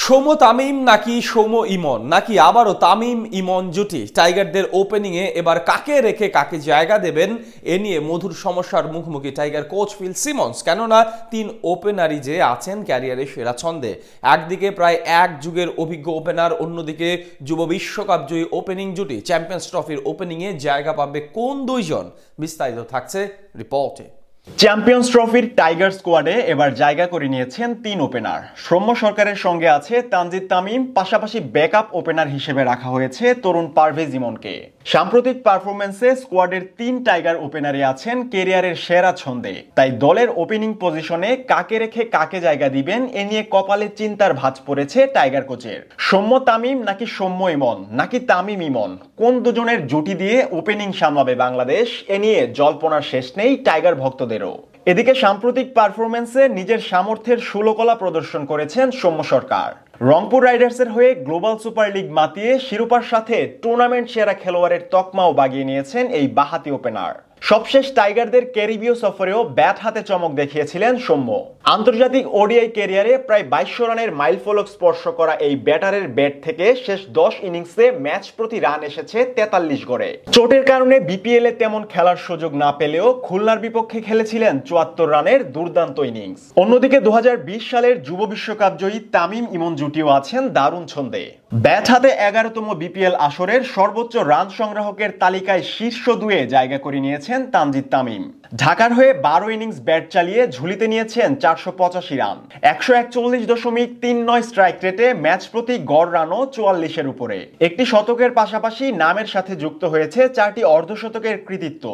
সৌম্য তামিম নাকি সৌম্য ইমন নাকি আবারও তামিম ইমন জুটি টাইগারদের ওপেনিংয়ে এবার কাকে রেখে কাকে জায়গা দেবেন এ নিয়ে মধুর সমস্যার মুখোমুখি টাইগার কোচ ফিল সিমন্স। কেননা তিন ওপেনারই যে আছেন ক্যারিয়ারের সেরা ছন্দে। একদিকে প্রায় এক যুগের অভিজ্ঞ ওপেনার, অন্যদিকে যুব বিশ্বকাপ জয়ী ওপেনিং জুটি। চ্যাম্পিয়ন্স ট্রফির ওপেনিংয়ে জায়গা পাবে কোন দুইজন, বিস্তারিত থাকছে রিপোর্টে। চ্যাম্পিয়ন্স ট্রফির টাইগার স্কোয়াডে এবার জায়গা করে নিয়েছেন তিন ওপেনার। সৌম্য সরকারের সঙ্গে আছে তানজিদ তামিম, পাশাপাশি ব্যাকআপ ওপেনার হিসেবে রাখা হয়েছে তরুণ পারভেজ ইমনকে। সাম্প্রতিক পারফরমেন্সে স্কোয়াডের তিন টাইগার ওপেনারে আছেন ক্যারিয়ারের সেরা ছন্দে। তাই দলের ওপেনিং পজিশনে কাকে রেখে কাকে জায়গা দিবেন এ নিয়ে কপালে চিন্তার ভাঁজ পড়েছে টাইগার কোচের। সৌম্য তামিম নাকি সৌম্য ইমন নাকি তামিম ইমন, কোন দুজনের জুটি দিয়ে ওপেনিং সামলাবে বাংলাদেশ এ নিয়ে জল্পনার শেষ নেই টাইগার ভক্তদের। এদিকে সাম্প্রতিক পারফরমেন্সে নিজের সামর্থ্যের সুলকলা প্রদর্শন করেছেন সৌম্য সরকার। রংপুর রাইডার্সের হয়ে গ্লোবাল সুপার লিগ মাতিয়ে শিরোপার সাথে টুর্নামেন্ট সেরা খেলোয়াড়ের তকমাও বাগিয়ে নিয়েছেন এই বাঁহাতি ওপেনার। সবশেষ টাইগারদের ক্যারিবীয় সফরেও ব্যাট হাতে চমক দেখিয়েছিলেন সৌম্য। আন্তর্জাতিক ওডিআই ক্যারিয়ারে প্রায় 2200 রানের মাইলফলক স্পর্শ করা এই ব্যাটারের ব্যাট থেকে শেষ 10 ইনিংসে ম্যাচ প্রতি রান এসেছে 43 গড়ে। চোটের কারণে বিপিএল এ তেমন খেলার সুযোগ না পেলেও খুলনার বিপক্ষে খেলেছিলেন 74 রানের দুর্দান্ত ইনিংস। অন্যদিকে 2020 সালের যুব বিশ্বকাপ জয়ী তামিম ইমন জুটিও আছেন দারুণ ছন্দে। ব্যাট হাতে 11তম বিপিএল আসরের সর্বোচ্চ রান সংগ্রাহকের তালিকায় শীর্ষ 2-এ জায়গা করে নিয়েছেন তানজিদ তামিম। ঢাকার হয়ে 12 ইনিংস ব্যাট চালিয়ে ঝুলিতে নিয়েছেন 485 রান। 141.39 স্ট্রাইক রেটে ম্যাচ প্রতি গড় রানও 44-এর উপরে। একটি শতকের পাশাপাশি নামের সাথে যুক্ত হয়েছে 4টি অর্ধশতকের কৃতিত্ব।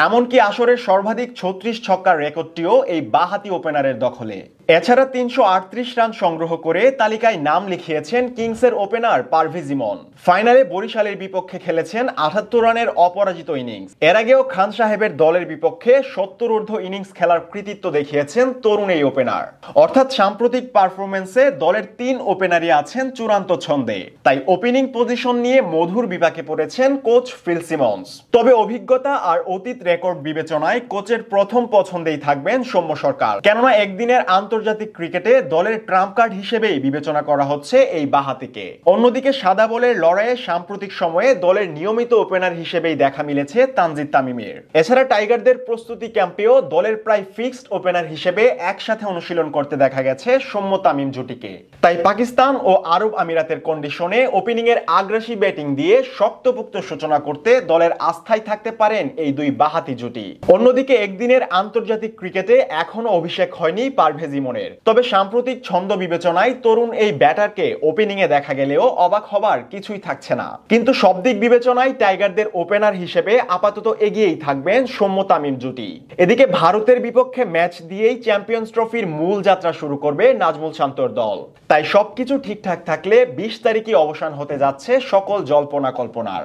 এমনকি আসরের সর্বাধিক 36 ছক্কার রেকর্ডটিও এই বাঁহাতি ওপেনারের দখলে। এছাড়া 338 রান সংগ্রহ করে তালিকায় নাম লিখিয়েছেন কিংসের ওপেনার পারভেজ ইমন। ফাইনালে বরিশালের বিপক্ষে খেলেছেন 78 রানের অপরাজিত ইনিংস। এর আগেও খান সাহেবের দলের বিপক্ষে 70 ঊর্ধ্ব ইনিংস খেলার কৃতিত্ব দেখিয়েছেন তরুণ এই ওপেনার। অর্থাৎ সাম্প্রতিক পারফরমেন্সে দলের তিন ওপেনারই আছেন চূড়ান্ত ছন্দে। তাই ওপেনিং পজিশন নিয়ে মধুর বিপাকে পড়েছেন কোচ ফিল সিমন্স। তবে অভিজ্ঞতা আর অতীত রেকর্ড বিবেচনায় কোচের প্রথম পছন্দেই থাকবেন সৌম্য সরকার। কেননা একদিনের আন্তর্জাতিক ক্রিকেটে দলের ট্রাম্প কার্ড হিসেবেই বিবেচনা করা হচ্ছে এই বাঁহাতিকে। অন্যদিকে সাদা বলের লড়াইয়ে সাম্প্রতিক সময়ে দলের নিয়মিত ওপেনার হিসেবেই দেখা মিলেছে তানজিদ তামিমের। এছাড়া টাইগারদের প্রস্তুতি ক্যাম্পেও দলের প্রায় ফিক্সড ওপেনার হিসেবে একসাথে অনুশীলন করতে দেখা গেছে সৌম্য তামিম জুটিকে। তাই পাকিস্তান ও আরব আমিরাতের কন্ডিশনে ওপেনিং এর আগ্রাসী ব্যাটিং দিয়ে শক্তপোক্ত সূচনা করতে দলের আস্থায় থাকতে পারেন এই দুই বাঁহাতি জুটি। অন্যদিকে একদিনের আন্তর্জাতিক ক্রিকেটে এখনো অভিষেক হয়নি পারভেজ ইমনের। তবে সাম্প্রতিক ছন্দ বিবেচনায় তরুণ এই ব্যাটারকে ওপেনিং এ দেখা গেলেও অবাক হবার কিছুই থাকছে না। কিন্তু সব দিক বিবেচনায় টাইগারদের ওপেনার হিসেবে আপাতত এগিয়েই থাকবেন সৌম্য তামিম জুটি। এদিকে ভারতের বিপক্ষে ম্যাচ দিয়েই চ্যাম্পিয়ন্স ট্রফির মূল যাত্রা শুরু করবে নাজমুল শান্তর দল। তাই সবকিছু ঠিকঠাক থাকলে 20 তারিখই অবসান হতে যাচ্ছে সকল জল্পনা কল্পনার।